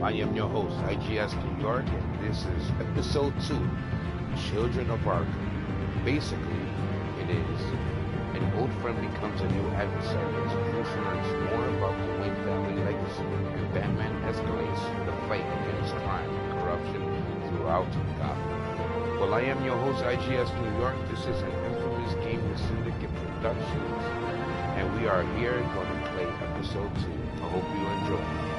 I am your host, iGS New York, and this is episode 2, Children of Arkham. Basically, it is an old friend becomes a new adversary as Bruce learns more about the Wayne family legacy, and Batman escalates the fight against crime and corruption throughout Gotham. Well, I am your host, iGS New York. This is an infamous gaming syndicate Productions, and we are here going to play episode 2. I hope you enjoy.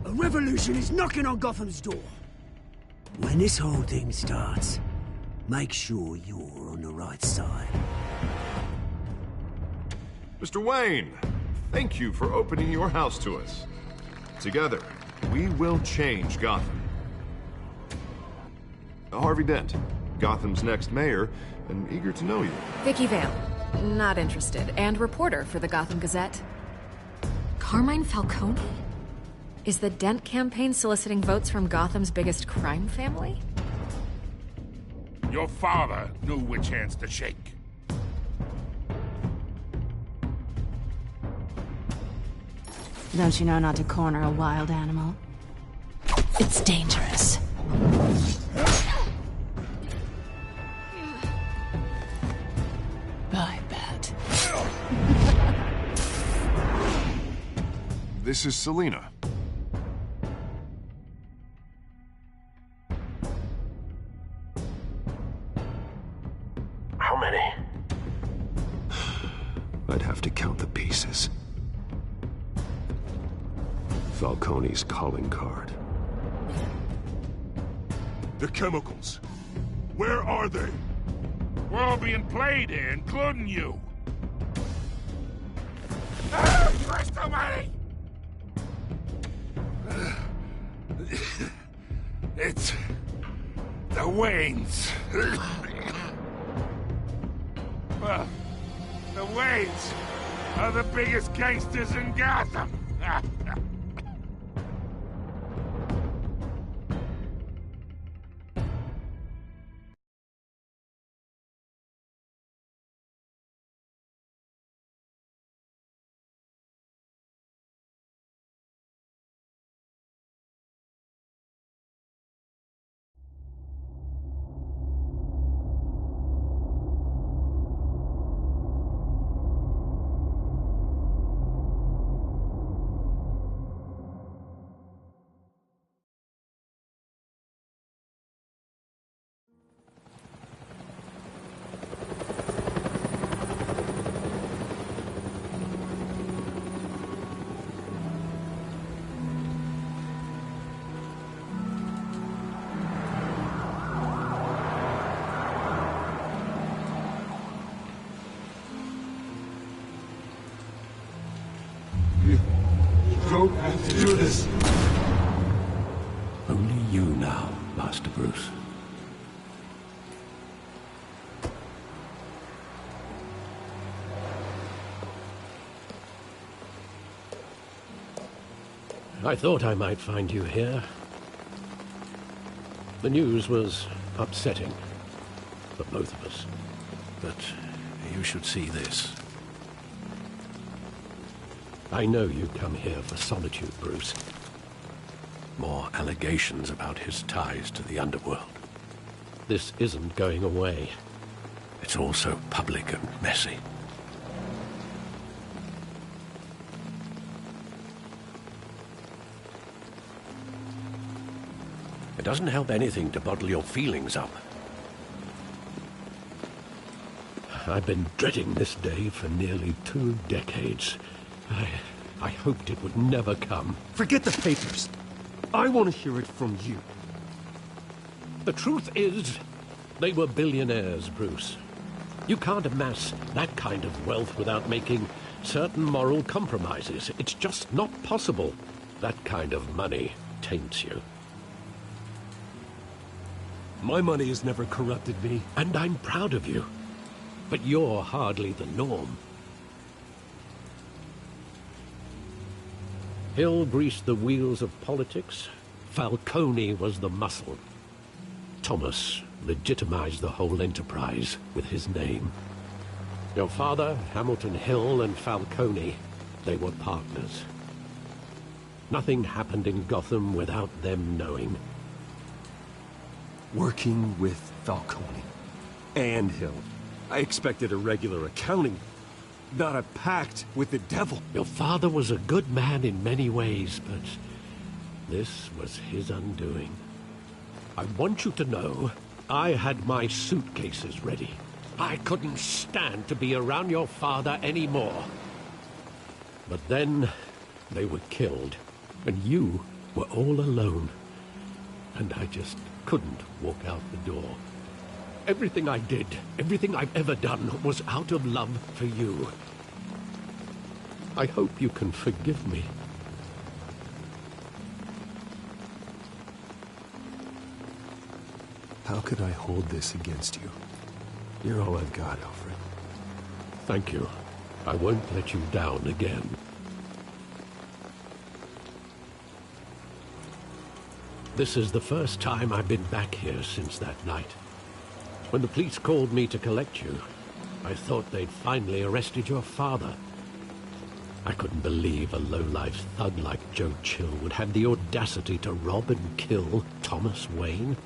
A revolution is knocking on Gotham's door. When this whole thing starts, make sure you're on the right side. Mr. Wayne, thank you for opening your house to us. Together, we will change Gotham. Harvey Dent, Gotham's next mayor, and eager to know you. Vicky Vale, not interested, and reporter for the Gotham Gazette. Carmine Falcone? Is the Dent campaign soliciting votes from Gotham's biggest crime family? Your father knew which hands to shake. Don't you know not to corner a wild animal? It's dangerous. I bet. This is Selina. How many? I'd have to count the pieces. Falcone's calling card. The chemicals. Where are they? We're all being played here, including you. Ah, Christ almighty! It's the Waynes. Well, the Waynes are the biggest gangsters in Gotham. Don't have to do this. Only you now, Master Bruce. I thought I might find you here. The news was upsetting for both of us. But you should see this. I know you come here for solitude, Bruce. More allegations about his ties to the underworld. This isn't going away. It's all so public and messy. It doesn't help anything to bottle your feelings up. I've been dreading this day for nearly 2 decades. I hoped it would never come. Forget the papers. I want to hear it from you. The truth is, they were billionaires, Bruce. You can't amass that kind of wealth without making certain moral compromises. It's just not possible. That kind of money taints you. My money has never corrupted me. And I'm proud of you. But you're hardly the norm. Hill greased the wheels of politics. Falcone was the muscle. Thomas legitimized the whole enterprise with his name. Your father, Hamilton Hill, and Falcone, they were partners. Nothing happened in Gotham without them knowing. Working with Falcone and Hill. I expected a regular accounting, not a pact with the devil. Your father was a good man in many ways, but this was his undoing. I want you to know, I had my suitcases ready. I couldn't stand to be around your father anymore. But then, they were killed, and you were all alone. And I just couldn't walk out the door. Everything I did, everything I've ever done, was out of love for you. I hope you can forgive me. How could I hold this against you? You're all I've got, Alfred. Thank you. I won't let you down again. This is the first time I've been back here since that night. When the police called me to collect you, I thought they'd finally arrested your father. I couldn't believe a low-life thug like Joe Chill would have the audacity to rob and kill Thomas Wayne.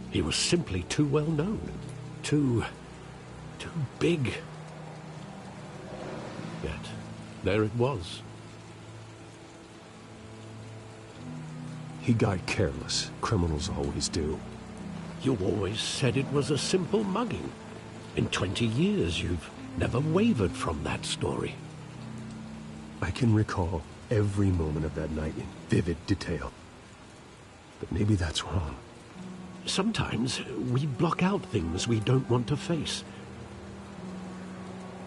He was simply too well known. Too big. Yet, there it was. He got careless. Criminals always do. You always said it was a simple mugging. In 20 years, you've never wavered from that story. I can recall every moment of that night in vivid detail. But maybe that's wrong. Sometimes we block out things we don't want to face.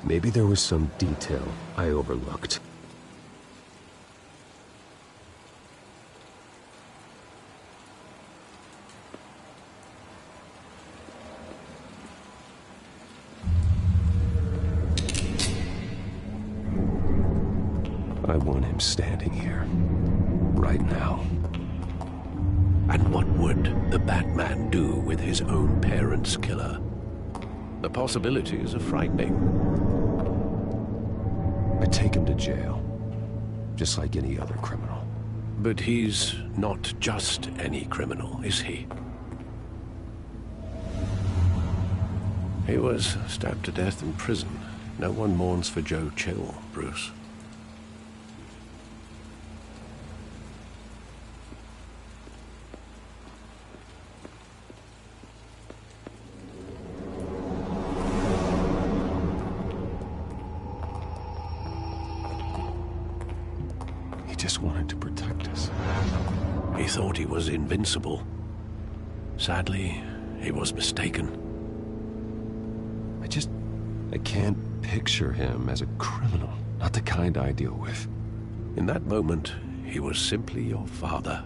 Maybe there was some detail I overlooked. I want him standing here, right now. And what would the Batman do with his own parents' killer? The possibilities are frightening. I'd take him to jail, just like any other criminal. But he's not just any criminal, is he? He was stabbed to death in prison. No one mourns for Joe Chill, Bruce. Just wanted to protect us. He thought he was invincible. Sadly, he was mistaken. I can't picture him as a criminal. Not the kind I deal with. In that moment, he was simply your father.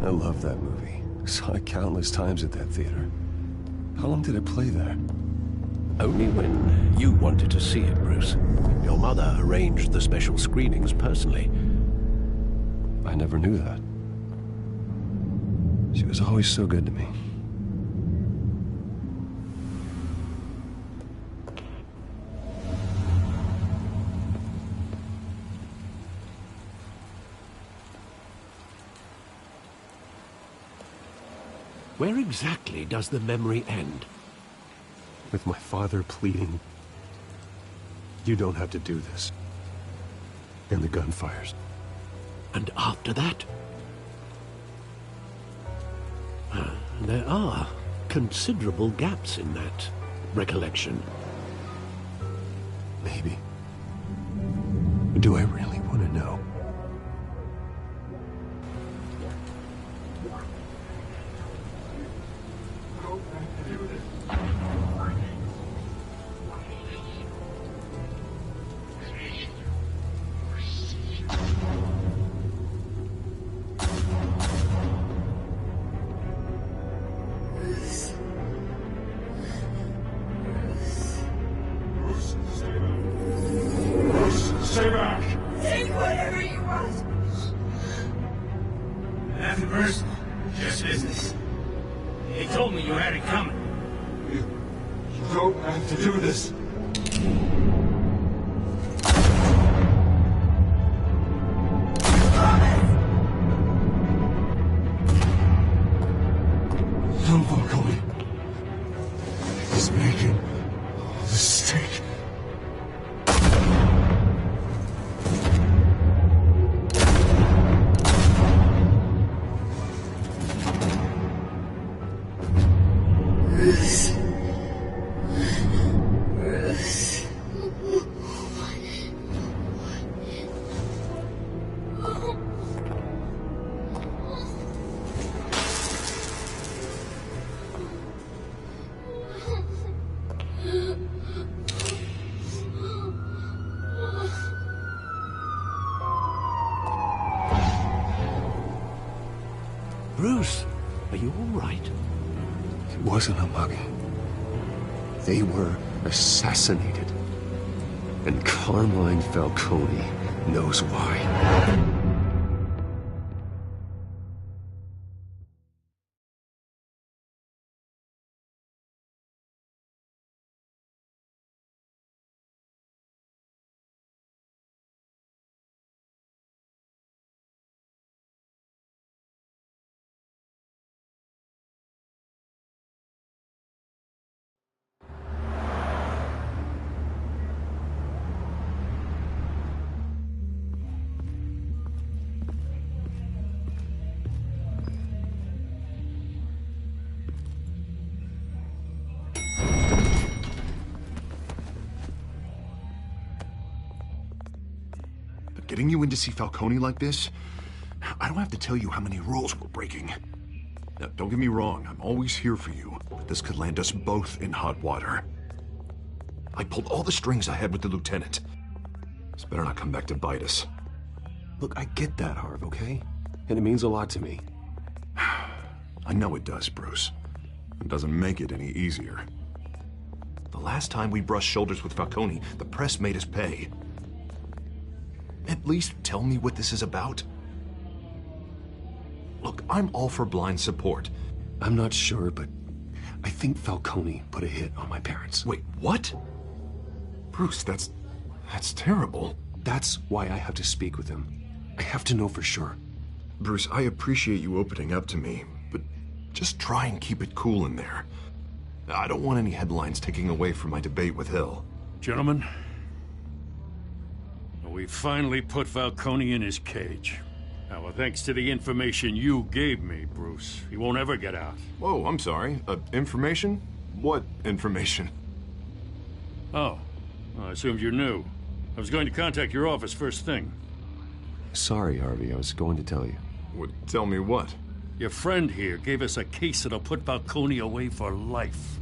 I love that movie. Saw it countless times at that theater. How long did it play there? Only when you wanted to see it, Bruce. Your mother arranged the special screenings personally. I never knew that. She was always so good to me. Where exactly does the memory end? With my father pleading, "You don't have to do this." And the gun fires. And after that? There are considerable gaps in that recollection. Maybe. Do I really want to know? don't have to do this. No, Falcone. He's making a mistake. Bruce, are you all right? It wasn't a mugging. They were assassinated. And Carmine Falcone knows why. Getting you in to see Falcone like this? I don't have to tell you how many rules we're breaking. Now, don't get me wrong, I'm always here for you, but this could land us both in hot water. I pulled all the strings I had with the lieutenant. This better not come back to bite us. Look, I get that, Harv, okay? And it means a lot to me. I know it does, Bruce. It doesn't make it any easier. The last time we brushed shoulders with Falcone, the press made us pay. At least tell me what this is about. Look, I'm all for blind support. I'm not sure, but I think Falcone put a hit on my parents. Wait, what? Bruce, that's terrible. That's why I have to speak with him. I have to know for sure. Bruce, I appreciate you opening up to me, but just try and keep it cool in there. I don't want any headlines taking away from my debate with Hill. Gentlemen, we finally put Falcone in his cage. Now, well, thanks to the information you gave me, Bruce, he won't ever get out. Whoa, I'm sorry. Information? What information? Oh, well, I assumed you knew. I was going to contact your office first thing. Sorry, Harvey, I was going to tell you. Would tell me what? Your friend here gave us a case that'll put Falcone away for life.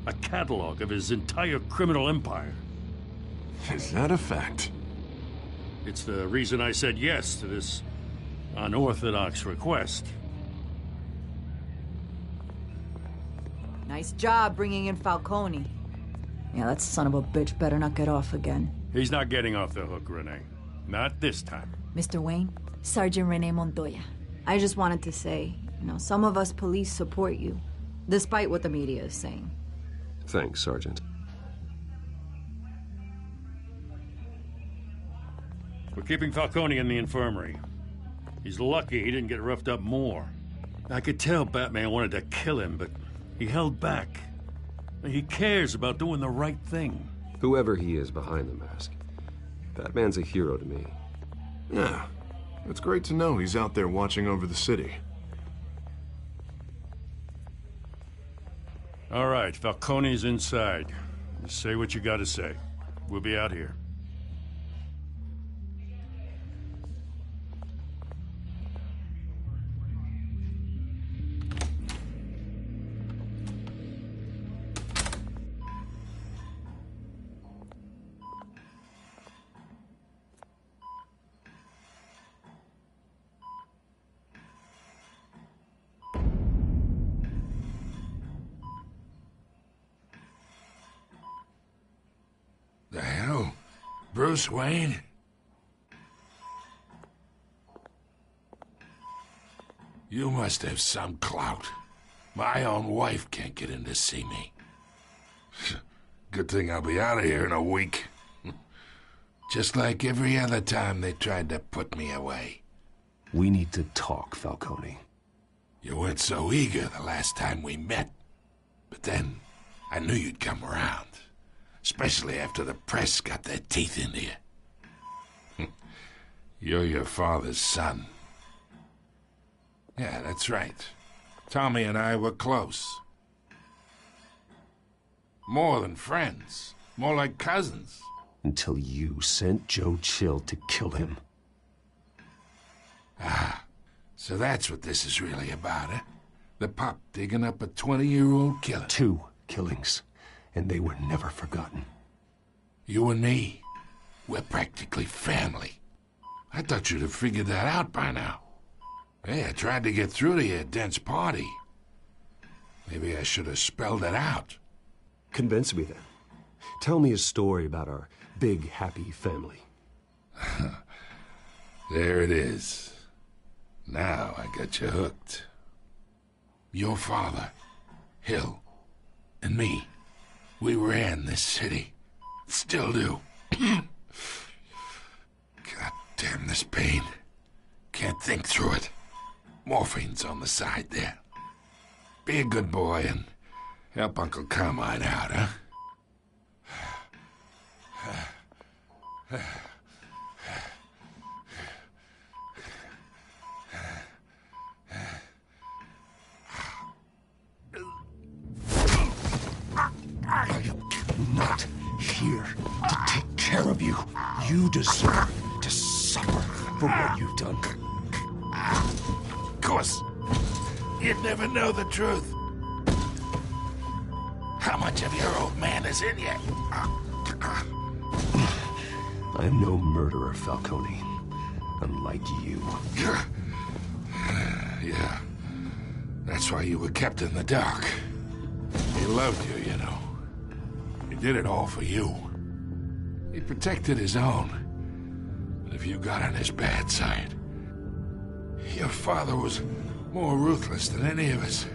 A catalog of his entire criminal empire. Is that a fact? It's the reason I said yes to this unorthodox request. Nice job bringing in Falcone. Yeah, that son of a bitch better not get off again. He's not getting off the hook, Renee. Not this time. Mr. Wayne, Sergeant Renee Montoya. I just wanted to say, some of us police support you, despite what the media is saying. Thanks, Sergeant. We're keeping Falcone in the infirmary. He's lucky he didn't get roughed up more. I could tell Batman wanted to kill him, but he held back. He cares about doing the right thing. Whoever he is behind the mask, Batman's a hero to me. Yeah, it's great to know he's out there watching over the city. All right, Falcone's inside. You say what you gotta say. We'll be out here. The hell? Bruce Wayne? You must have some clout. My own wife can't get in to see me. Good thing I'll be out of here in a week. Just like every other time they tried to put me away. We need to talk, Falcone. You weren't so eager the last time we met. But then, I knew you'd come around. Especially after the press got their teeth into you. You're your father's son. Yeah, that's right. Tommy and I were close. More than friends. More like cousins. Until you sent Joe Chill to kill him. Ah, so that's what this is really about, eh? The pup digging up a 20-year-old killer. 2 killings, and they were never forgotten. You and me, we're practically family. I thought you'd have figured that out by now. Hey, I tried to get through to your dense party. Maybe I should have spelled it out. Convince me then. Tell me a story about our big, happy family. There it is. Now I got you hooked. Your father, Hill, and me, we ran this city. Still do. God damn this pain. Can't think through it. Morphine's on the side there. Be a good boy and help Uncle Carmine out, huh? I am not here to take care of you. You deserve to suffer for what you've done. Of course, you'd never know the truth. How much of your old man is in you? I am no murderer, Falcone. Unlike you. Yeah. That's why you were kept in the dark. He loved you, you know. He did it all for you. He protected his own. But if you got on his bad side, your father was more ruthless than any of us.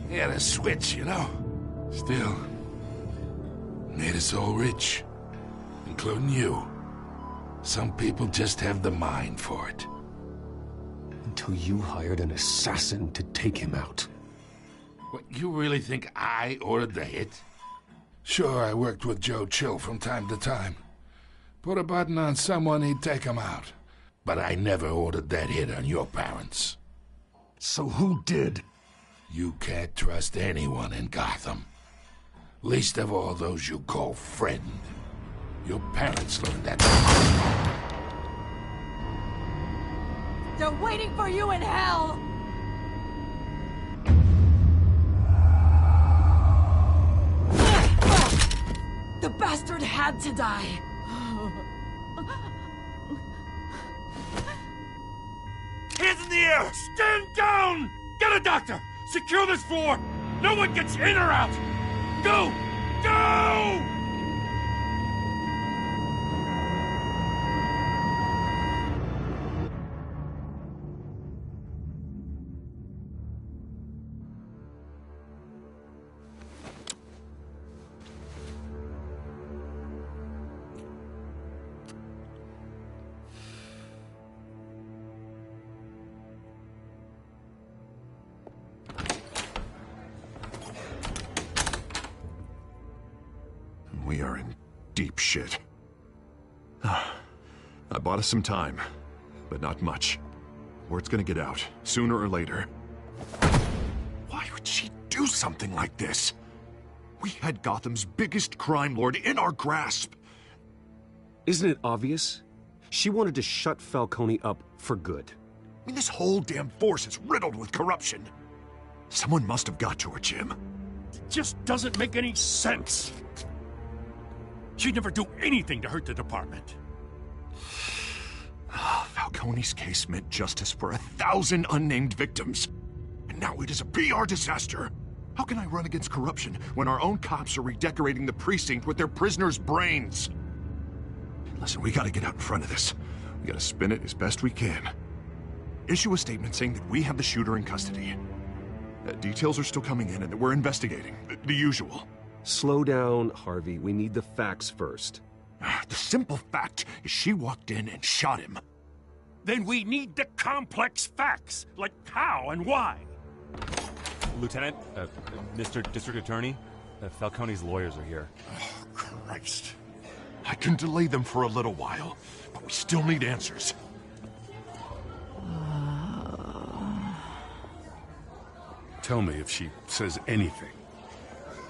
He had a switch, you know. Still, made us all rich, including you. Some people just have the mind for it. Until you hired an assassin to take him out. What, you really think I ordered the hit? Sure, I worked with Joe Chill from time to time. Put a button on someone, he'd take him out. But I never ordered that hit on your parents. So who did? You can't trust anyone in Gotham. Least of all those you call friend. Your parents learned that. They're waiting for you in hell! The bastard had to die. Hands in the air! Stand down! Get a doctor! Secure this floor! No one gets in or out! Go! Go! We are in deep shit. I bought us some time, but not much. Word's gonna get out, sooner or later. Why would she do something like this? We had Gotham's biggest crime lord in our grasp. Isn't it obvious? She wanted to shut Falcone up for good. I mean, this whole damn force is riddled with corruption. Someone must have got to her, Jim. It just doesn't make any sense. She'd never do anything to hurt the department. Falcone's case meant justice for 1,000 unnamed victims. And now it is a PR disaster. How can I run against corruption when our own cops are redecorating the precinct with their prisoners' brains? Listen, we gotta get out in front of this. We gotta spin it as best we can. Issue a statement saying that we have the shooter in custody. Details are still coming in and that we're investigating. The usual. Slow down, Harvey. We need the facts first. The simple fact is she walked in and shot him. Then we need the complex facts, like how and why. Lieutenant, Mr. District Attorney, Falcone's lawyers are here. Oh, Christ. I can delay them for a little while, but we still need answers. Tell me if she says anything.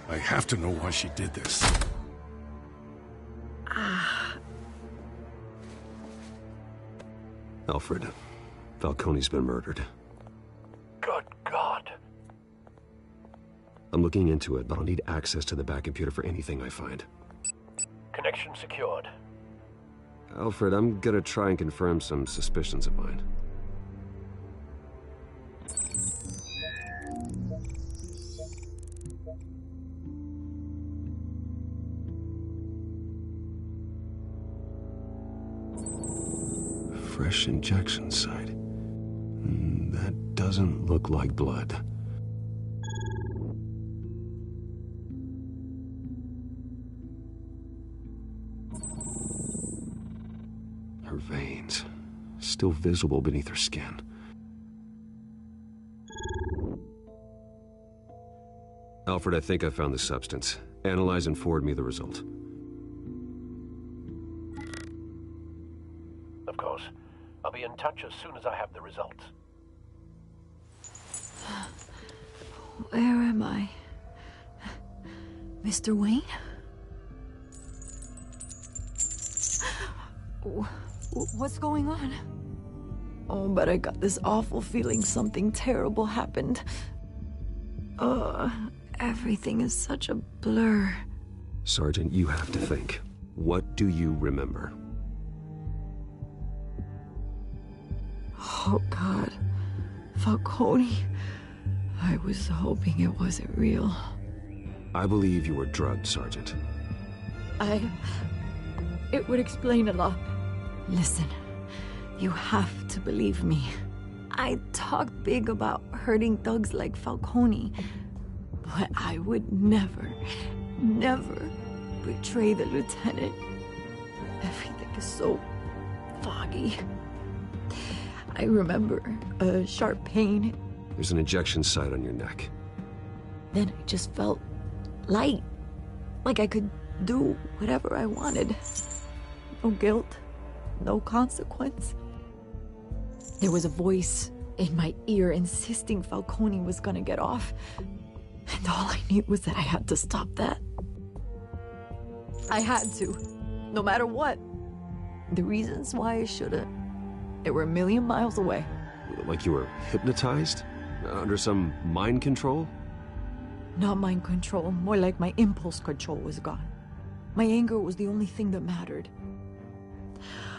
I have to know why she did this. Alfred, Falcone's been murdered. Good God. I'm looking into it, but I'll need access to the back computer for anything I find. Connection secured. Alfred, I'm gonna try and confirm some suspicions of mine. Fresh injection site. That doesn't look like blood. Her veins, still visible beneath her skin. Alfred, I think I found the substance. Analyze and forward me the result. Of course. I'll be in touch as soon as I have the results. Where am I? Mr. Wayne? What's going on? Oh, but I got this awful feeling something terrible happened. Everything is such a blur. Sergeant, you have to think. What do you remember? Oh, God. Falcone. I was hoping it wasn't real. I believe you were drugged, Sergeant. It would explain a lot. Listen, you have to believe me. I talk big about hurting thugs like Falcone, but I would never betray the lieutenant. Everything is so foggy. I remember a sharp pain. There's an injection site on your neck. Then I just felt light, like I could do whatever I wanted. No guilt, no consequence. There was a voice in my ear insisting Falcone was gonna get off. And all I knew was that I had to stop that. I had to, no matter what. The reasons why I shouldn't, they were a million miles away. Like you were hypnotized? Under some mind control? Not mind control, more like my impulse control was gone. My anger was the only thing that mattered.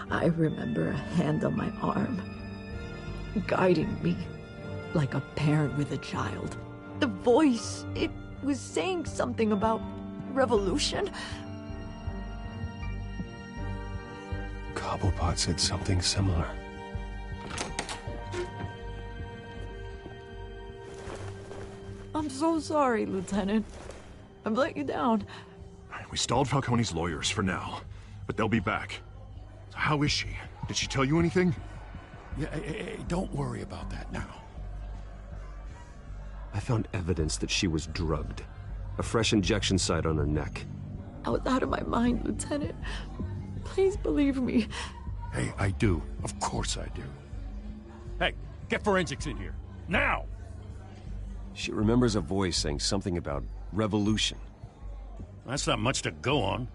I remember a hand on my arm, guiding me like a parent with a child. The voice, it was saying something about revolution. Cobblepot said something similar. I'm so sorry, Lieutenant. I've let you down. We stalled Falcone's lawyers for now, but they'll be back. So how is she? Did she tell you anything? Yeah, don't worry about that now. I found evidence that she was drugged. A fresh injection site on her neck. I was out of my mind, Lieutenant. Please believe me. Hey, I do. Of course I do. Hey, get forensics in here. Now! She remembers a voice saying something about revolution. That's not much to go on.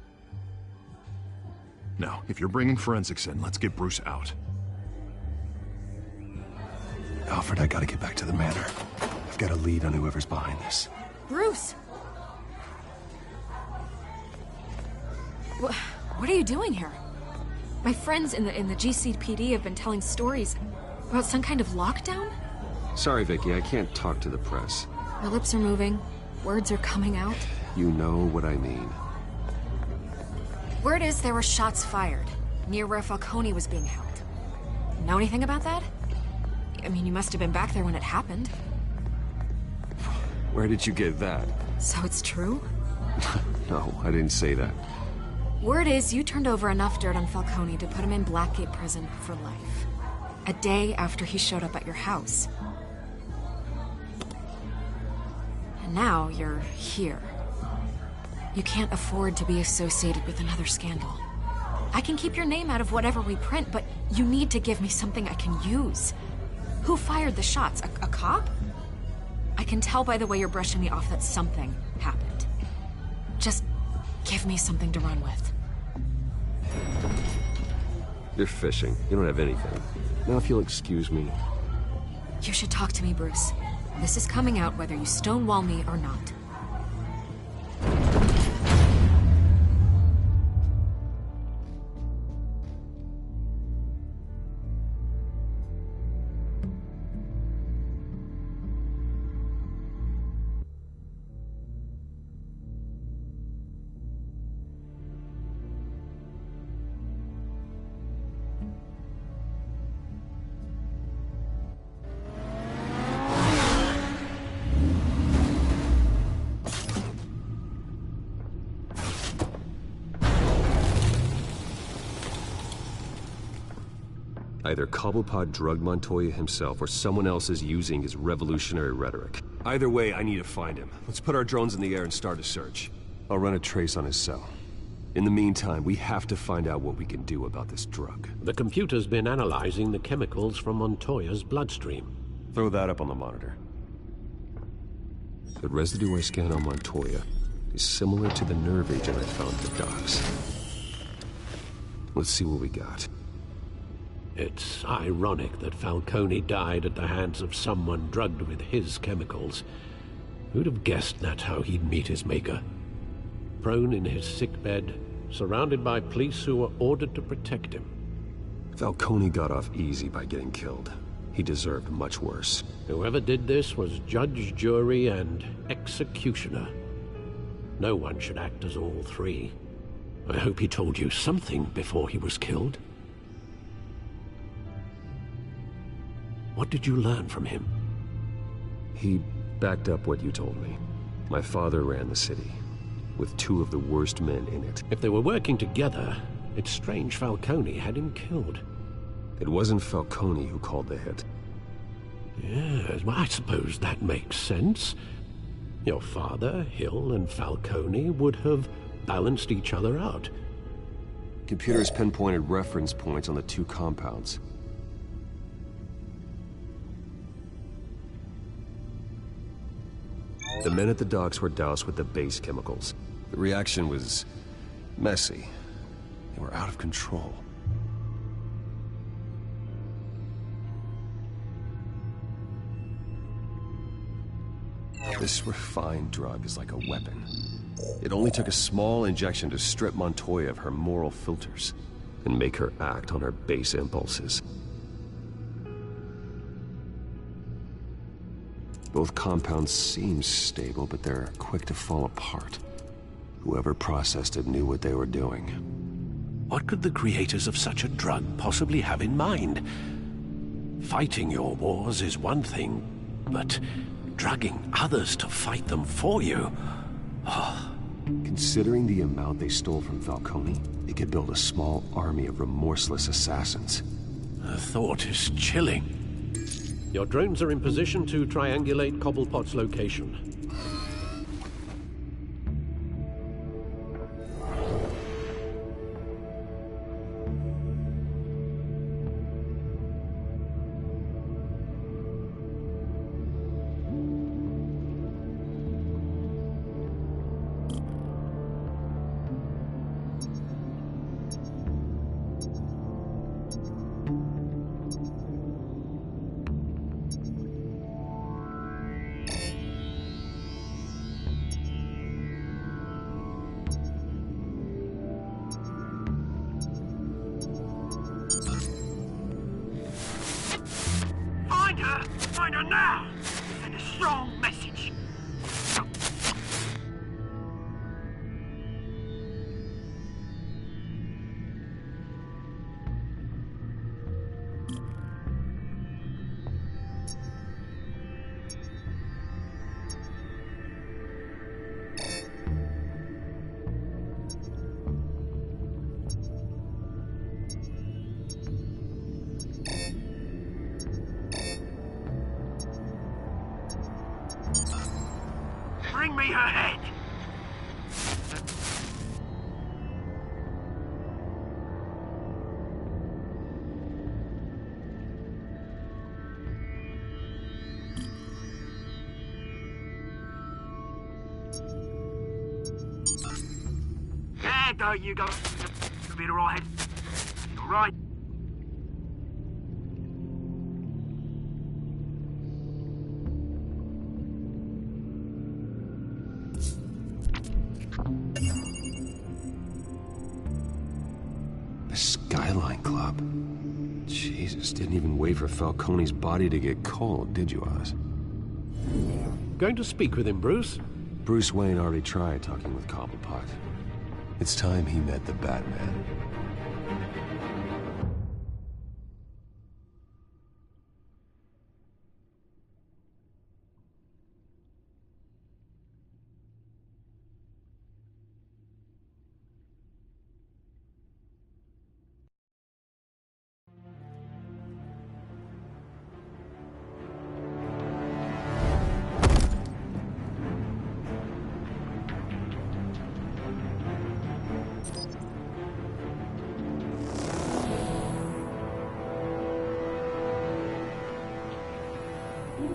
Now, if you're bringing forensics in, let's get Bruce out. Alfred, I gotta get back to the manor. I've got a lead on whoever's behind this. Bruce! What are you doing here? My friends in the GCPD have been telling stories about some kind of lockdown? Sorry, Vicky, I can't talk to the press. My lips are moving. Words are coming out. You know what I mean. Word is there were shots fired near where Falcone was being held. Know anything about that? I mean, you must have been back there when it happened. Where did you get that? So it's true? No, I didn't say that. Word is you turned over enough dirt on Falcone to put him in Blackgate Prison for life. A day after he showed up at your house. And now you're here. You can't afford to be associated with another scandal. I can keep your name out of whatever we print, but you need to give me something I can use. Who fired the shots? A cop? I can tell by the way you're brushing me off that something happened. Just give me something to run with. You're fishing. You don't have anything. Now if you'll excuse me. You should talk to me, Bruce. This is coming out whether you stonewall me or not. Either Cobblepot drugged Montoya himself, or someone else is using his revolutionary rhetoric. Either way, I need to find him. Let's put our drones in the air and start a search. I'll run a trace on his cell. In the meantime, we have to find out what we can do about this drug. The computer's been analyzing the chemicals from Montoya's bloodstream. Throw that up on the monitor. The residue I scanned on Montoya is similar to the nerve agent I found at the docks. Let's see what we got. It's ironic that Falcone died at the hands of someone drugged with his chemicals. Who'd have guessed that's how he'd meet his maker? Prone in his sickbed, surrounded by police who were ordered to protect him. Falcone got off easy by getting killed. He deserved much worse. Whoever did this was judge, jury, and executioner. No one should act as all three. I hope he told you something before he was killed. What did you learn from him? He backed up what you told me. My father ran the city, with two of the worst men in it. If they were working together, it's strange Falcone had him killed. It wasn't Falcone who called the hit. Yes, well, I suppose that makes sense. Your father, Hill, and Falcone would have balanced each other out. Computers pinpointed reference points on the two compounds. The men at the docks were doused with the base chemicals. The reaction was messy. They were out of control. This refined drug is like a weapon. It only took a small injection to strip Montoya of her moral filters and make her act on her base impulses. Both compounds seem stable, but they're quick to fall apart. Whoever processed it knew what they were doing. What could the creators of such a drug possibly have in mind? Fighting your wars is one thing, but drugging others to fight them for you? Oh. Considering the amount they stole from Falcone, they could build a small army of remorseless assassins. The thought is chilling. Your drones are in position to triangulate Cobblepot's location. Find her now! Send a strong message. bring me her head! Yeah, don't you go. You'll be alright. Alright. The Skyline Club. Jesus, didn't even wait for Falcone's body to get cold, did you, Oz? Going to speak with him, Bruce? Bruce Wayne already tried talking with Cobblepot. It's time he met the Batman.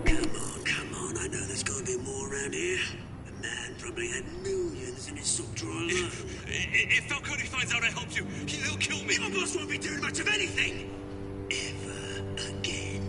Come on, I know there's gonna be more around here. The man probably had millions in his sock drawer alone. If Falcone finds out I helped you, he'll kill me. My boss won't be doing much of anything! Ever again.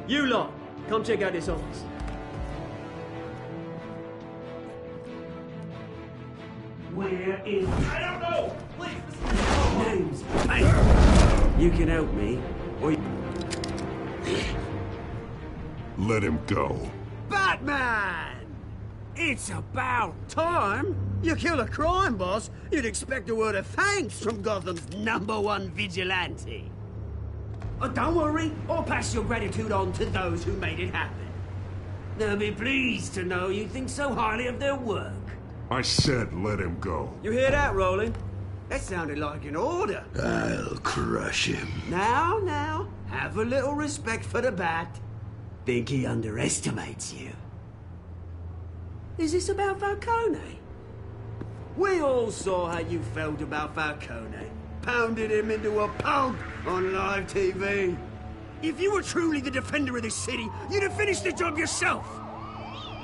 You lot, come check out this office. Where is... I don't know! Please, names? Hey! You can help me, or you... Let him go. Batman! It's about time. You kill a crime boss, you'd expect a word of thanks from Gotham's #1 vigilante. Oh, don't worry, I'll pass your gratitude on to those who made it happen. They'll be pleased to know you think so highly of their work. I said let him go. You hear that, Roland? That sounded like an order. I'll crush him. Now, have a little respect for the Bat. Think he underestimates you. Is this about Falcone? We all saw how you felt about Falcone. Pounded him into a pulp on live TV. If you were truly the defender of this city, you'd have finished the job yourself.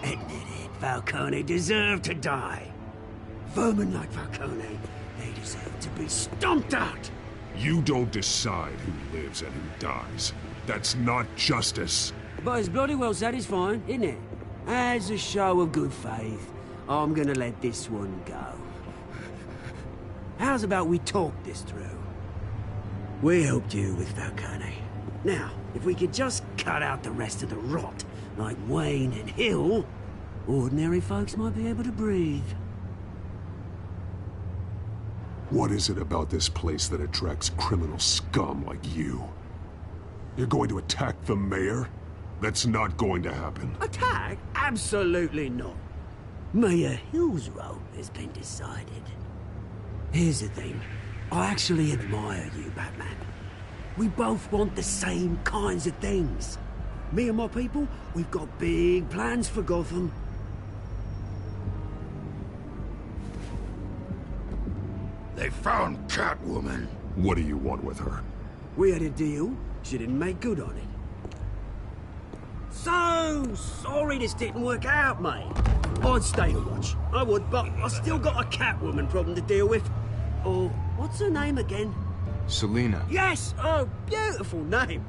Admit it, Falcone deserved to die. Vermin like Falcone, they deserve to be stomped out. You don't decide who lives and who dies. That's not justice. But it's bloody well satisfying, isn't it? As a show of good faith, I'm gonna let this one go. How's about we talk this through? We helped you with Falcone. Now, if we could just cut out the rest of the rot, like Wayne and Hill, ordinary folks might be able to breathe. What is it about this place that attracts criminal scum like you? You're going to attack the mayor? That's not going to happen. Attack? Absolutely not. Mayor Hill's role has been decided. Here's the thing. I actually admire you, Batman. We both want the same kinds of things. Me and my people, we've got big plans for Gotham. They found Catwoman. What do you want with her? We had a deal. She didn't make good on it. So sorry this didn't work out, mate. I'd stay to watch. I would, but I still got a Catwoman problem to deal with. Oh, what's her name again? Selina. Yes! Oh, beautiful name.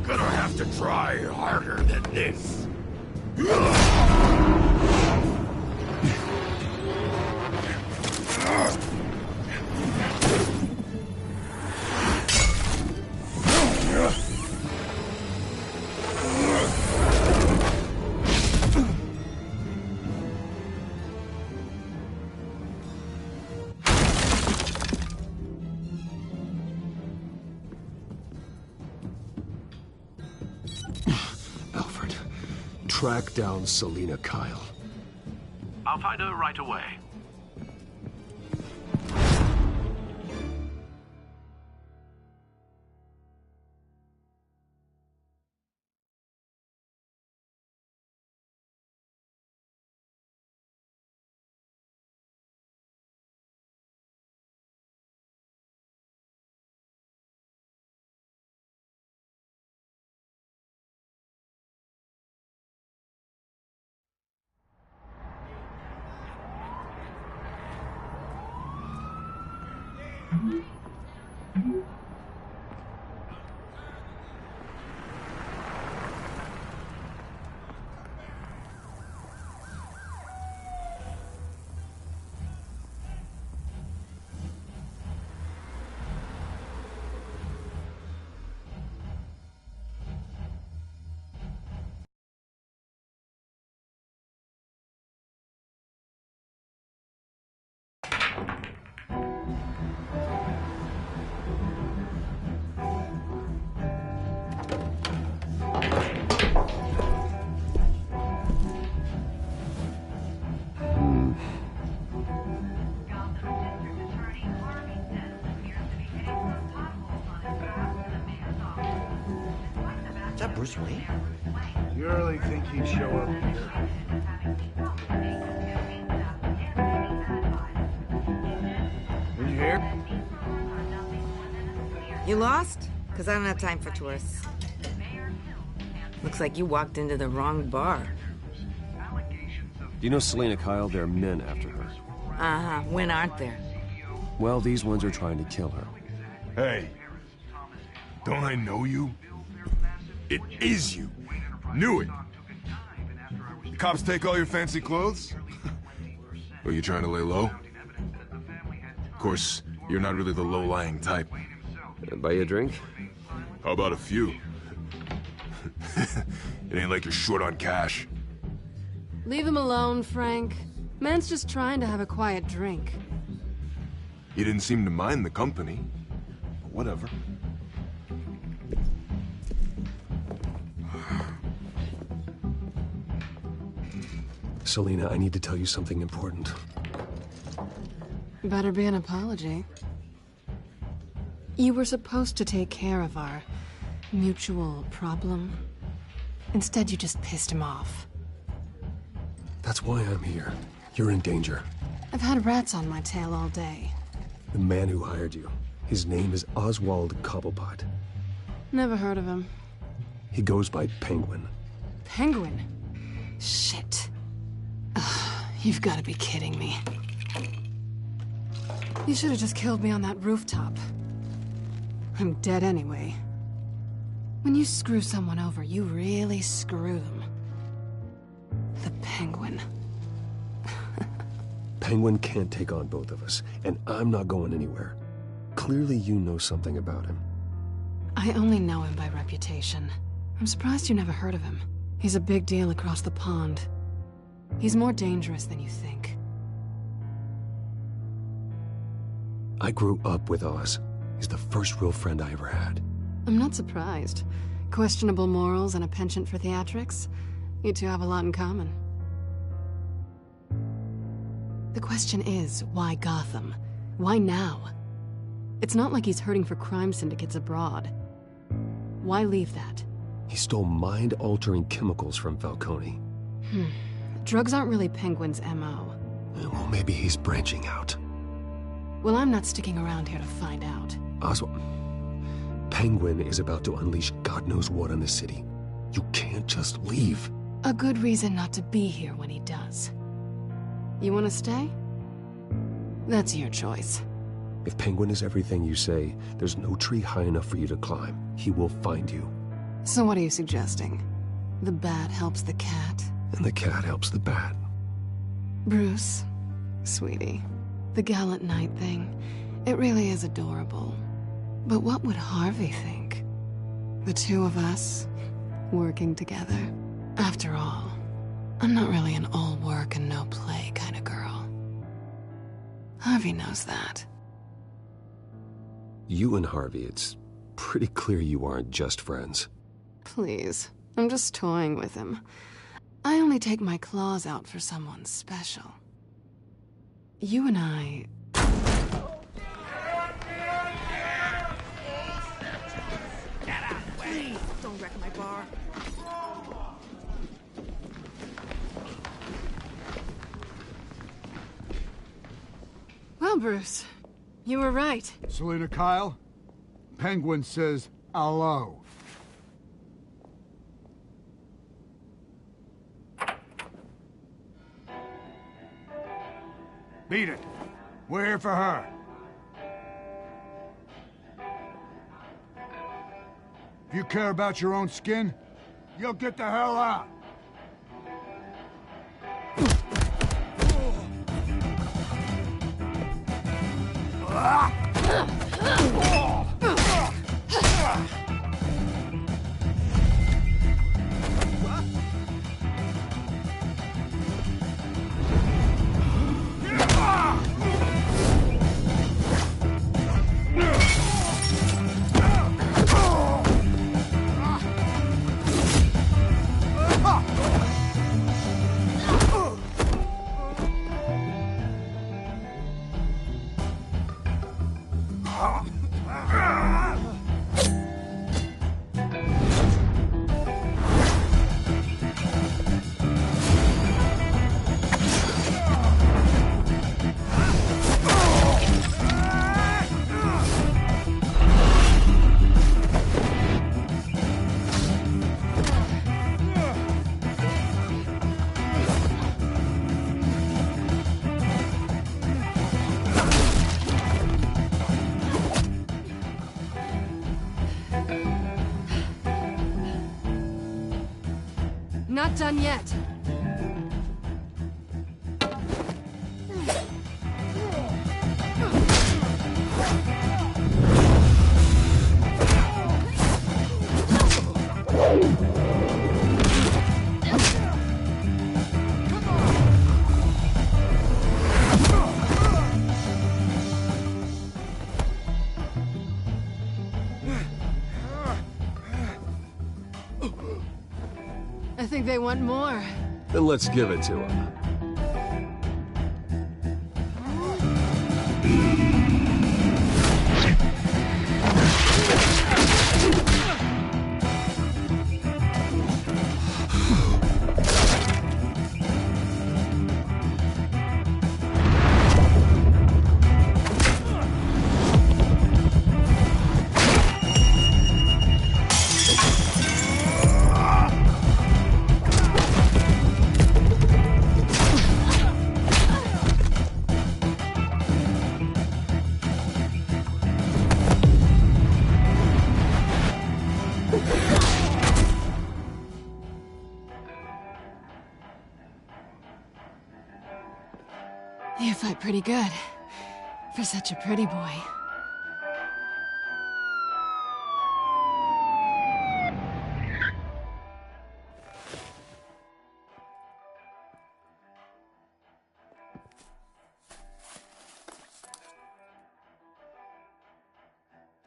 Gonna have to try harder than this. Alfred, track down Selina Kyle. I'll find her right away. Is that Bruce Wayne? You really think he'd show up here? You here? You lost? Because I don't have time for tourists. Looks like you walked into the wrong bar. Do you know Selina Kyle? There are men after her. Uh-huh. When aren't there? Well, these ones are trying to kill her. Hey, don't I know you? It is you. Knew it. The cops take all your fancy clothes? Are you trying to lay low? Of course, you're not really the low-lying type. Buy you a drink? How about a few? It ain't like you're short on cash. Leave him alone, Frank. Man's just trying to have a quiet drink. You didn't seem to mind the company. But whatever. Selina, I need to tell you something important. Better be an apology. You were supposed to take care of our mutual problem. Instead, you just pissed him off. That's why I'm here. You're in danger. I've had rats on my tail all day. The man who hired you, his name is Oswald Cobblepot. Never heard of him. He goes by Penguin. Penguin? Shit. Ugh, you've got to be kidding me. You should have just killed me on that rooftop. I'm dead anyway. When you screw someone over, you really screw them. The Penguin. Penguin can't take on both of us, and I'm not going anywhere. Clearly you know something about him. I only know him by reputation. I'm surprised you never heard of him. He's a big deal across the pond. He's more dangerous than you think. I grew up with Oz. He's the first real friend I ever had. I'm not surprised. Questionable morals and a penchant for theatrics. You two have a lot in common. The question is, why Gotham? Why now? It's not like he's hurting for crime syndicates abroad. Why leave that? He stole mind-altering chemicals from Falcone. Drugs aren't really Penguin's M.O. Well, maybe he's branching out. Well, I'm not sticking around here to find out. Oswald, Penguin is about to unleash God knows what on the city. You can't just leave. A good reason not to be here when he does. You want to stay? That's your choice. If Penguin is everything you say, there's no tree high enough for you to climb. He will find you. So what are you suggesting? The bat helps the cat? And the cat helps the bat. Bruce, sweetie, the gallant knight thing, it really is adorable. But what would Harvey think? The two of us, working together? After all, I'm not really an all work and no play kind of girl. Harvey knows that. You and Harvey, it's pretty clear you aren't just friends. Please, I'm just toying with him. I only take my claws out for someone special. You and I... Get out of the way! Don't wreck my bar. Well, Bruce, you were right. Selina Kyle, Penguin says hello. Beat it. We're here for her. If you care about your own skin, you'll get the hell out. Not done yet. I think they want more. Then let's give it to him. You fight pretty good. For such a pretty boy.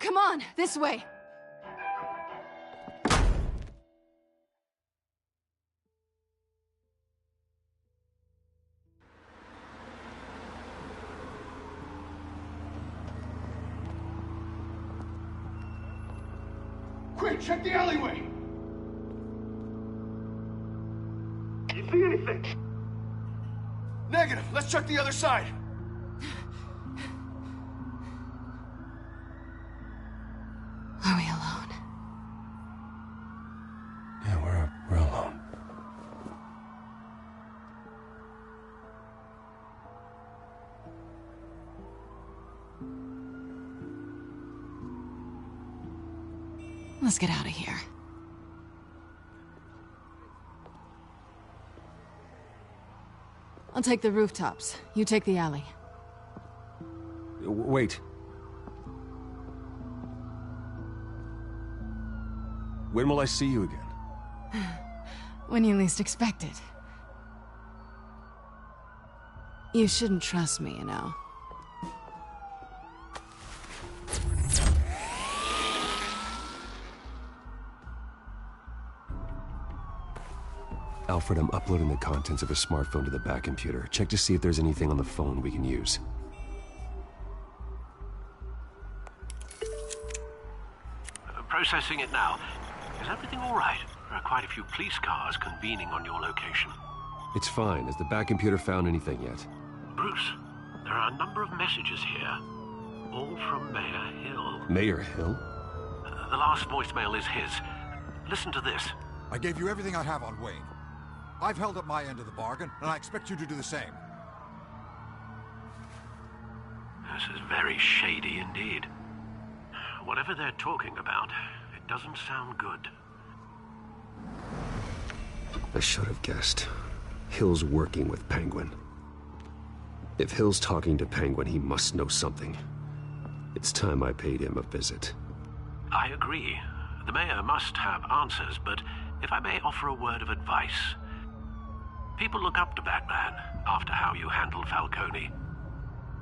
Come on, this way. Quick, check the alleyway! You see anything? Negative. Let's check the other side. Let's get out of here. I'll take the rooftops. You take the alley. Wait. When will I see you again? When you least expect it. You shouldn't trust me, you know. Alfred, I'm uploading the contents of a smartphone to the back computer. Check to see if there's anything on the phone we can use. Processing it now. Is everything all right? There are quite a few police cars convening on your location. It's fine. Has the back computer found anything yet? Bruce, there are a number of messages here, all from Mayor Hill. Mayor Hill? The last voicemail is his. Listen to this. I gave you everything I have on Wayne. I've held up my end of the bargain, and I expect you to do the same. This is very shady indeed. Whatever they're talking about, it doesn't sound good. I should have guessed. Hill's working with Penguin. If Hill's talking to Penguin, he must know something. It's time I paid him a visit. I agree. The mayor must have answers, but if I may offer a word of advice. People look up to Batman after how you handled Falcone.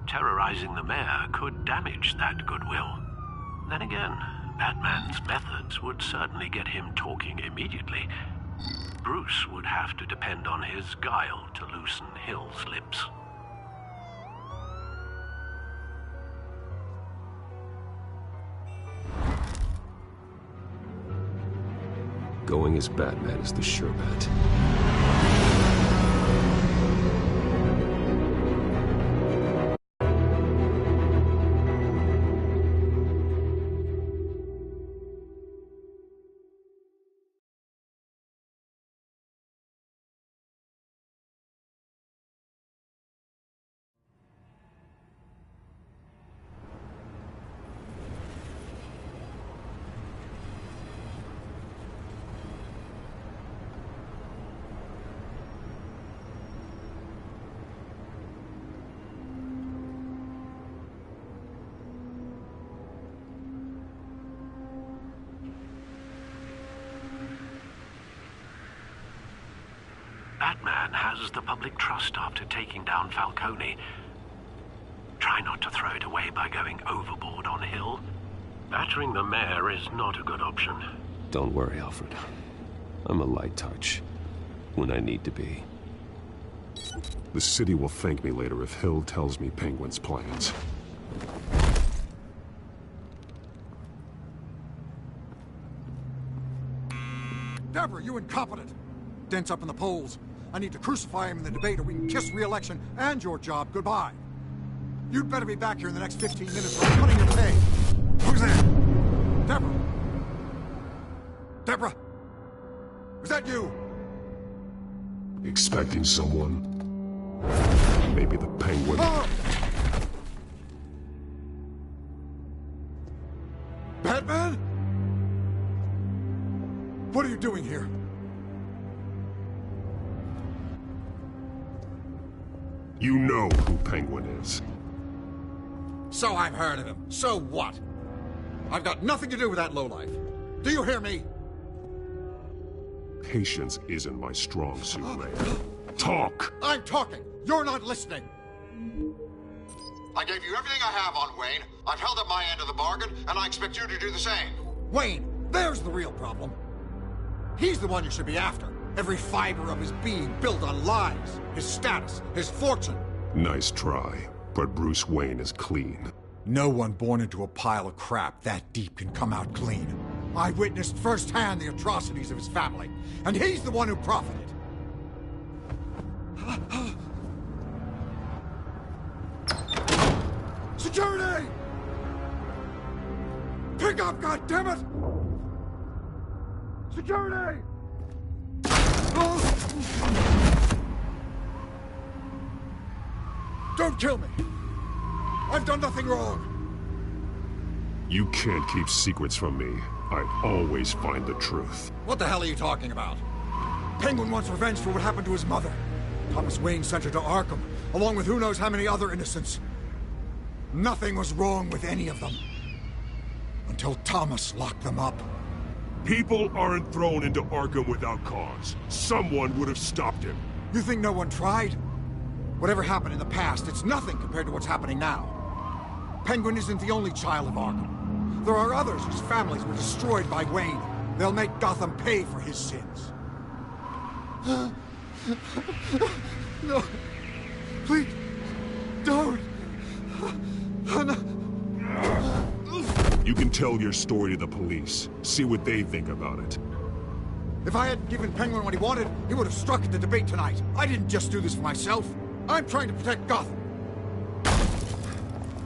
Terrorizing the mayor could damage that goodwill. Then again, Batman's methods would certainly get him talking immediately. Bruce would have to depend on his guile to loosen Hill's lips. Going as Batman is the sure bet. Batman has the public trust after taking down Falcone. Try not to throw it away by going overboard on Hill. Battering the mayor is not a good option. Don't worry, Alfred. I'm a light touch when I need to be. The city will thank me later if Hill tells me Penguin's plans. Deborah, you incompetent! Dents up in the polls. I need to crucify him in the debate or we can kiss re-election and your job goodbye. You'd better be back here in the next 15 minutes or I'm cutting your pay. Who's there? Deborah? Deborah? Was that you? Expecting someone? Maybe the Penguin. Oh! Batman? What are you doing here? You know who Penguin is. So I've heard of him. So what? I've got nothing to do with that lowlife. Do you hear me? Patience isn't my strong suit, Mayor. Talk! I'm talking. You're not listening. I gave you everything I have on Wayne. I've held up my end of the bargain, and I expect you to do the same. Wayne, there's the real problem. He's the one you should be after. Every fiber of his being built on lies. His status, his fortune. Nice try, but Bruce Wayne is clean. No one born into a pile of crap that deep can come out clean. I witnessed firsthand the atrocities of his family, and he's the one who profited. Security! Pick up, goddammit! Security! Don't kill me! I've done nothing wrong. You can't keep secrets from me. I always find the truth. What the hell are you talking about? Penguin wants revenge for what happened to his mother. Thomas Wayne sent her to Arkham, along with who knows how many other innocents. Nothing was wrong with any of them. Until Thomas locked them up. People aren't thrown into Arkham without cause. Someone would have stopped him. You think no one tried? Whatever happened in the past, it's nothing compared to what's happening now. Penguin isn't the only child of Arkham. There are others whose families were destroyed by Wayne. They'll make Gotham pay for his sins. No. Please. Don't. You can tell your story to the police. See what they think about it. If I had given Penguin what he wanted, he would have struck at the debate tonight. I didn't just do this for myself. I'm trying to protect Gotham.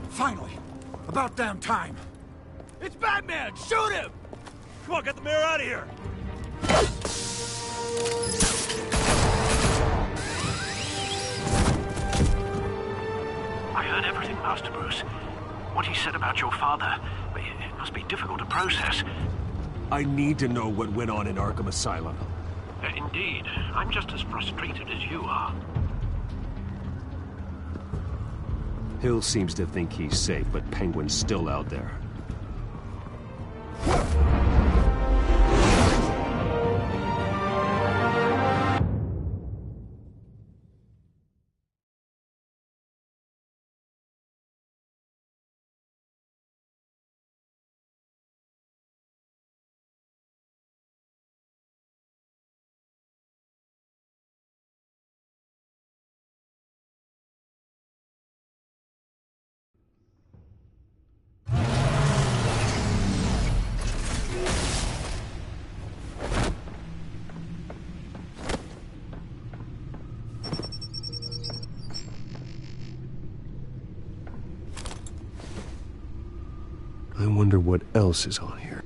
Finally. About damn time. It's Batman! Shoot him! Come on, get the mayor out of here! I heard everything, Master Bruce. What he said about your father, it must be difficult to process. I need to know what went on in Arkham Asylum. Indeed. I'm just as frustrated as you are. Hill seems to think he's safe, but Penguin's still out there. I wonder what else is on here.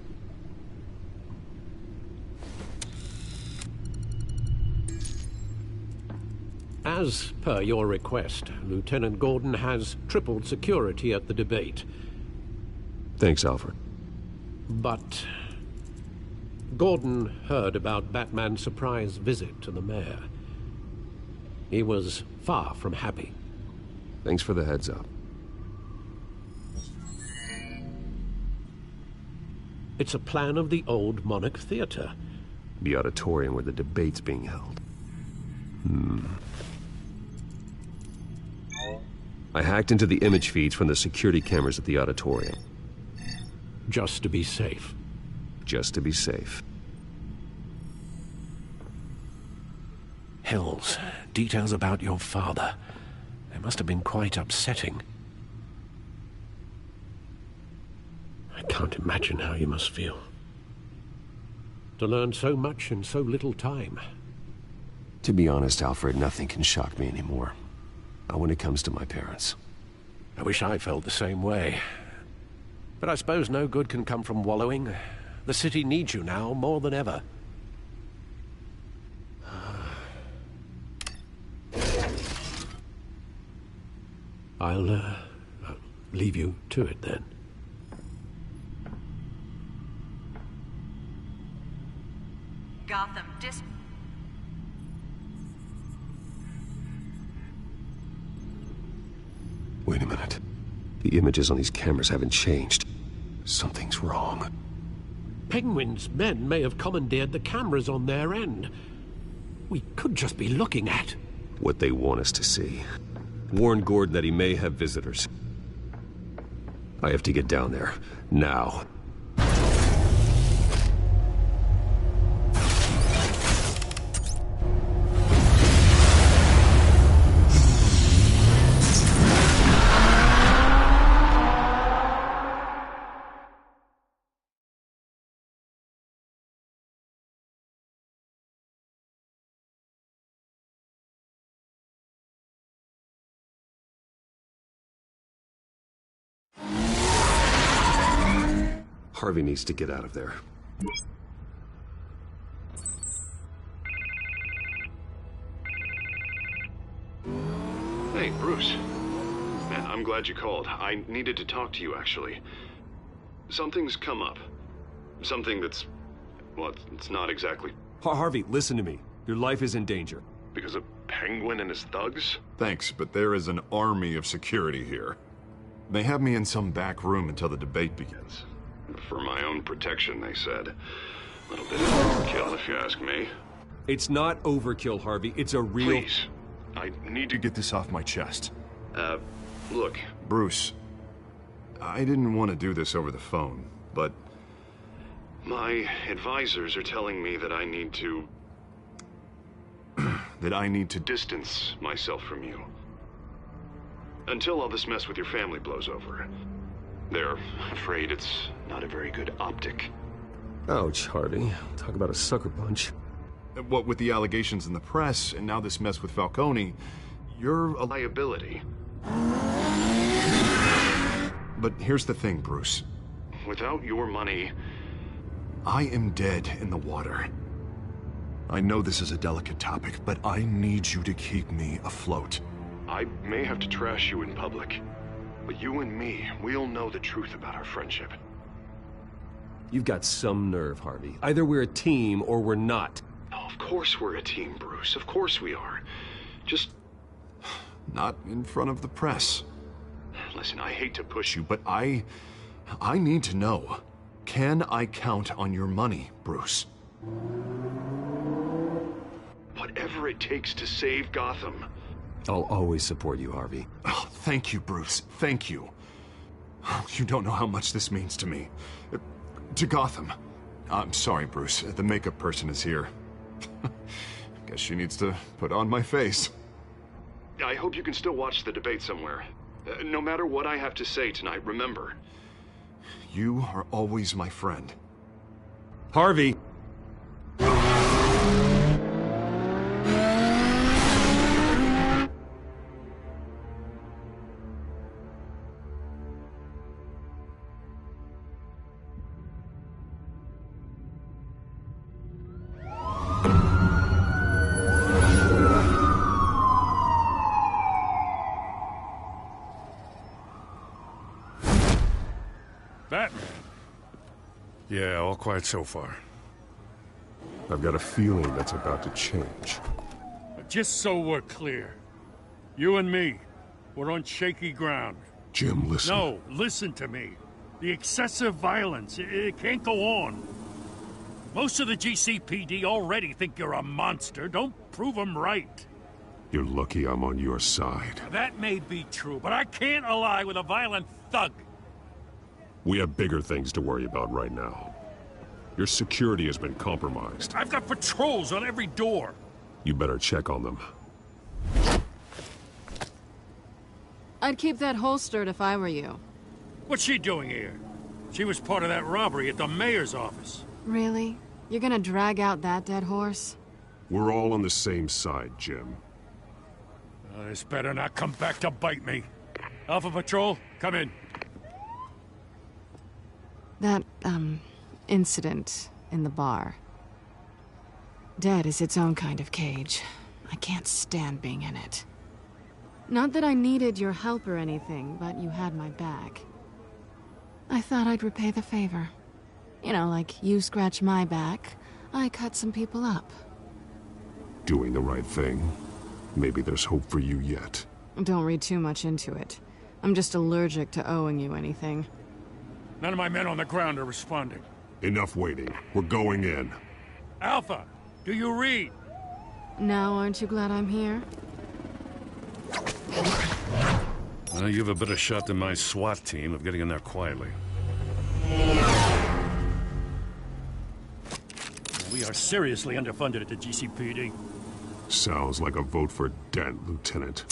As per your request, Lieutenant Gordon has tripled security at the debate. Thanks, Alfred. But Gordon heard about Batman's surprise visit to the mayor. He was far from happy. Thanks for the heads up. It's a plan of the old Monarch Theater. The auditorium where the debate's being held. I hacked into the image feeds from the security cameras at the auditorium. Just to be safe. Just to be safe. Hills, details about your father. They must have been quite upsetting. I can't imagine how you must feel. To learn so much in so little time. To be honest, Alfred, nothing can shock me anymore. Not when it comes to my parents. I wish I felt the same way. But I suppose no good can come from wallowing. The city needs you now more than ever. I'll leave you to it then. Gotham Wait a minute. The images on these cameras haven't changed. Something's wrong. Penguin's men may have commandeered the cameras on their end. We could just be looking at what they want us to see. Warn Gordon that he may have visitors. I have to get down there. Now. Harvey needs to get out of there. Hey, Bruce. I'm glad you called. I needed to talk to you, actually. Something's come up. Something that's... well, it's not exactly... Harvey, listen to me. Your life is in danger. Because of Penguin and his thugs? Thanks, but there is an army of security here. They have me in some back room until the debate begins. For my own protection, they said. A little bit of overkill, if you ask me. It's not overkill, Harvey. It's a real... Please. I need to get this off my chest. Look. Bruce, I didn't want to do this over the phone, but... my advisors are telling me that I need to... that I need to distance myself from you. Until all this mess with your family blows over. They're afraid it's not a very good optic. Ouch, Harvey. Talk about a sucker punch. What with the allegations in the press, and now this mess with Falcone, you're a liability. But here's the thing, Bruce. Without your money, I am dead in the water. I know this is a delicate topic, but I need you to keep me afloat. I may have to trash you in public, but you and me, we'll know the truth about our friendship. You've got some nerve, Harvey. Either we're a team or we're not. Oh, of course we're a team, Bruce. Of course we are. Just... not in front of the press. Listen, I hate to push you, but I need to know. Can I count on your money, Bruce? Whatever it takes to save Gotham. I'll always support you, Harvey. Oh, thank you, Bruce. Thank you. You don't know how much this means to me. To Gotham. I'm sorry, Bruce. The makeup person is here. Guess she needs to put on my face. I hope you can still watch the debate somewhere. No matter what I have to say tonight, remember, you are always my friend. Harvey! Batman. Yeah, all quiet so far. I've got a feeling that's about to change. Just so we're clear, you and me, we're on shaky ground. Jim, listen. No, listen to me. The excessive violence, it can't go on. Most of the GCPD already think you're a monster. Don't prove them right. You're lucky I'm on your side. That may be true, but I can't ally with a violent thug. We have bigger things to worry about right now. Your security has been compromised. I've got patrols on every door. You better check on them. I'd keep that holstered if I were you. What's she doing here? She was part of that robbery at the mayor's office. Really? You're gonna drag out that dead horse? We're all on the same side, Jim. This better not come back to bite me. Alpha Patrol, come in. That, incident in the bar. Dead is its own kind of cage. I can't stand being in it. Not that I needed your help or anything, but you had my back. I thought I'd repay the favor. You know, like you scratch my back, I cut some people up. Doing the right thing. Maybe there's hope for you yet. Don't read too much into it. I'm just allergic to owing you anything. None of my men on the ground are responding. Enough waiting. We're going in. Alpha, do you read? Now, aren't you glad I'm here? You have a better shot than my SWAT team of getting in there quietly. We are seriously underfunded at the GCPD. Sounds like a vote for Dent, Lieutenant.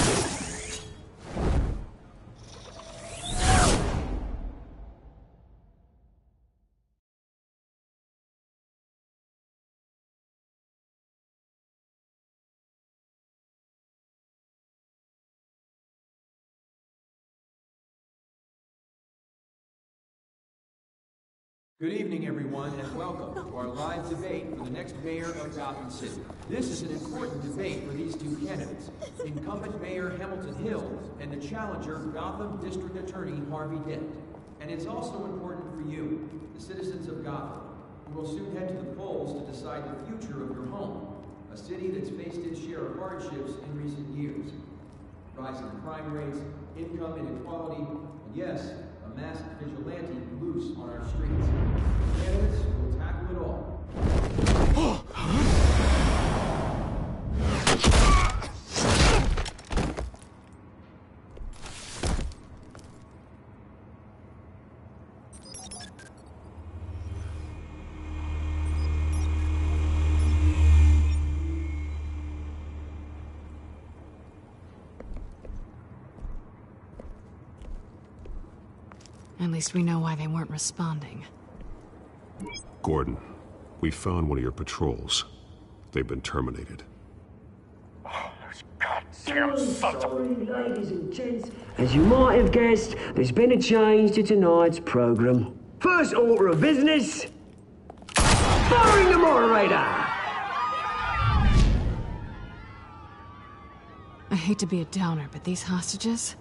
Good evening, everyone, and welcome to our live debate for the next mayor of Gotham City. This is an important debate for these two candidates, incumbent Mayor Hamilton Hill and the challenger, Gotham District Attorney Harvey Dent. And it's also important for you, the citizens of Gotham, who will soon head to the polls to decide the future of your home, a city that's faced its share of hardships in recent years. Rising crime rates, income inequality, and yes, a masked vigilante loose on our streets. Candidates will tackle it all. At least we know why they weren't responding. Gordon, we found one of your patrols. They've been terminated. Goddamn sorry, ladies and gents. As you might have guessed, there's been a change to tonight's program. First order of business, firing the moderator. I hate to be a downer, but these hostages,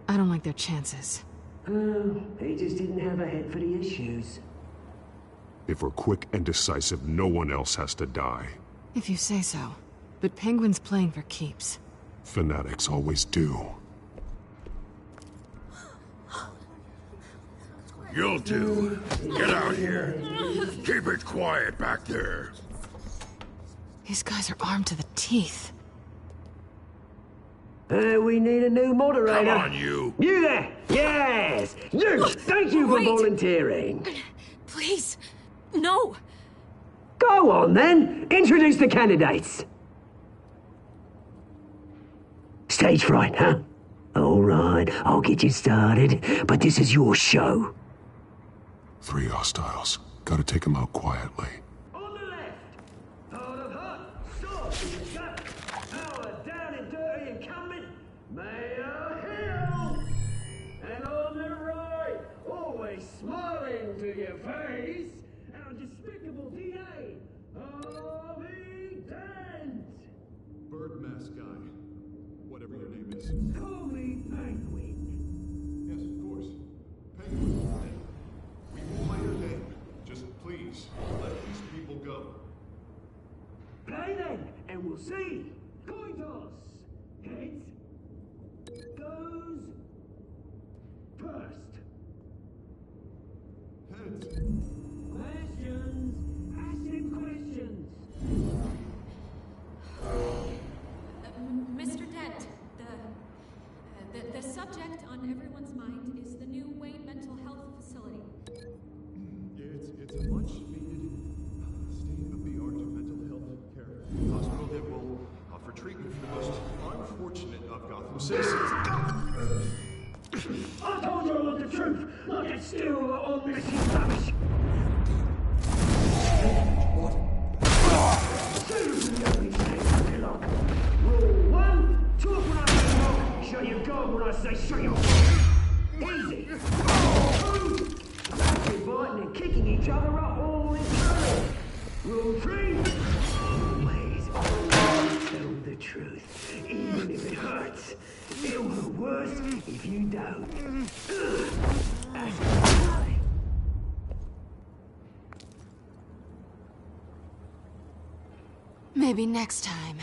I don't like their chances. He just didn't have a head for the issues. If we're quick and decisive, no one else has to die. If you say so. But Penguin's playing for keeps. Fanatics always do. You'll do. Get out here. Keep it quiet back there. These guys are armed to the teeth. We need a new moderator. Come on, you. You there! Yes! You! Thank you for volunteering. Please, no. Go on, then. Introduce the candidates. Stage fright, huh? All right, I'll get you started, but this is your show. 3 hostiles. Gotta take them out quietly. On the left, hard of heart, soft in the gut, power down and dirty incumbent, Mayor Hill. And on the right, always smiling to your face, our despicable DA, Harvey Dent. Bird mask guy. Whatever your name is. Call me Penguin. Yes, of course. Penguin. We won't mind your name. Just please, let these people go. Play then, and we'll see. Coin toss. Heads goes first. Heads. Questions. Ask him questions. Mr. Dent, the subject on everyone's mind is the new Wayne Mental Health Facility. It's a much needed state-of-the-art mental health care hospital that will offer treatment for the most unfortunate of Gotham citizens. I told you I want the truth, not that still old messy rubbish. Rule 1, talk when I say talk, show your God when I say show your easy. 2, fighting and kicking each other up all in turn. Rule 3, always tell the truth, even if it hurts. It'll hurt worse if you don't. That's right. Maybe next time.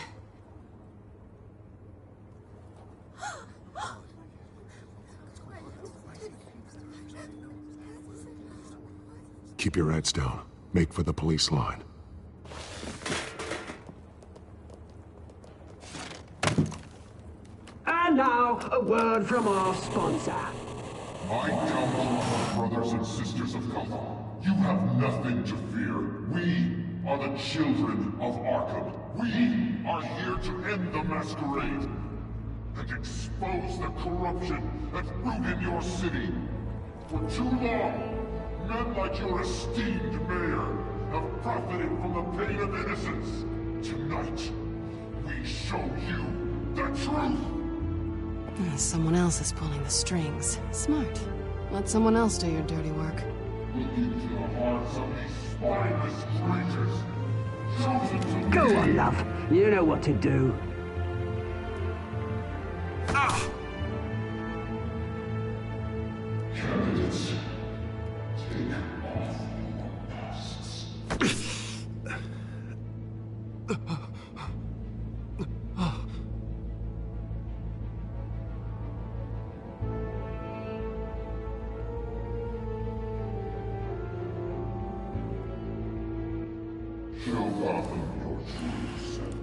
Keep your heads down. Make for the police line. And now, a word from our sponsor. My council brothers and sisters of Gotham, you have nothing to fear. We are the children of Arkham. We are here to end the masquerade and expose the corruption that root in your city. For too long, men like your esteemed mayor have profited from the pain of innocence. Tonight, we show you the truth. Someone else is pulling the strings. Smart. Let someone else do your dirty work. Look into the hearts of these spineless creatures. Chosen to Go on, love. You know what to do. Candidates, take off your masks. Show Gotham your true self.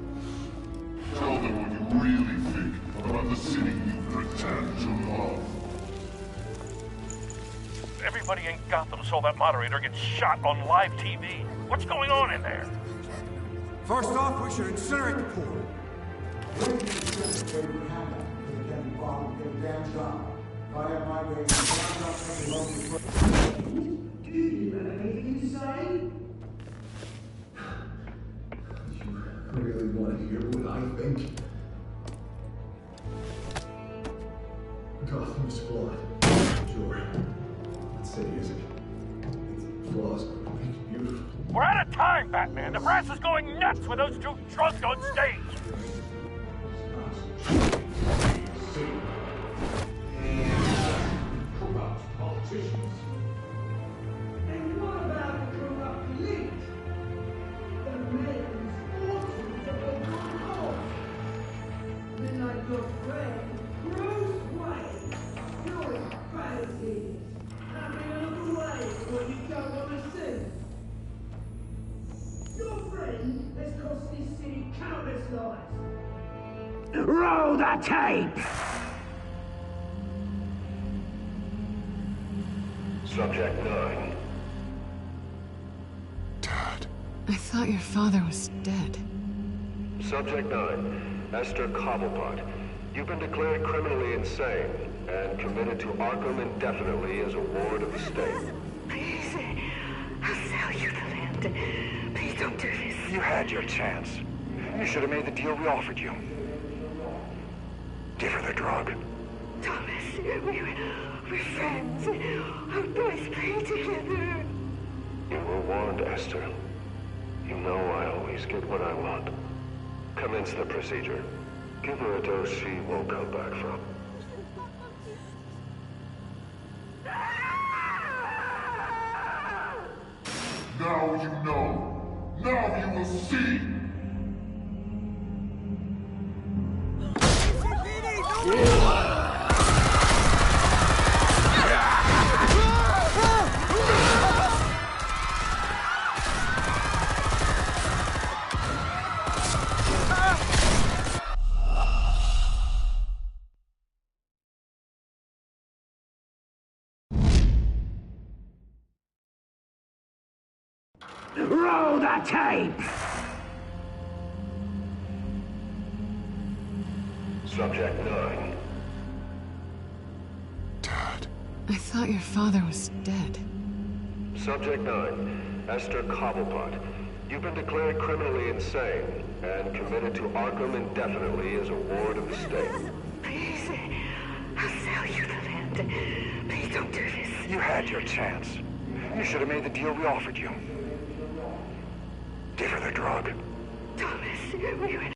Tell them what you really think about the city you pretend to love. Everybody in Gotham saw that moderator get shot on live TV. What's going on in there? First off, we should incinerate the pool. Do you have anything to say? I really want to hear what I think. Gotham is flawed. Sure. Let's say it isn't. Its flaws make it beautiful. We're out of time, Batman. The brass is going nuts with those two drunks on stage. Corrupt politicians. And what about the corrupt elite? The men's fortunes of the world. Men like your friend, Bruce Wayne, doing crazy. Having a look away from what you don't want to see. Your friend has cost this city countless lives. Roll the tape! Subject 9. I thought your father was dead. Subject 9. Esther Cobblepot. You've been declared criminally insane and committed to Arkham indefinitely as a ward of the state. Please, I'll sell you the land. Please don't do this. You had your chance. You should have made the deal we offered you. Give her the drug. Thomas, we're friends. Our boys play together. You were warned, Esther. You know I always get what I want. Commence the procedure. Give her a dose she won't come back from. Now you know. Now you will see. Roll the tape! Subject 9. I thought your father was dead. Subject 9. Esther Cobblepot. You've been declared criminally insane and committed to Arkham indefinitely as a ward of the state. Please, I'll sell you the land. Please don't do this. You had your chance. You should have made the deal we offered you. Give her the drug. Thomas, we're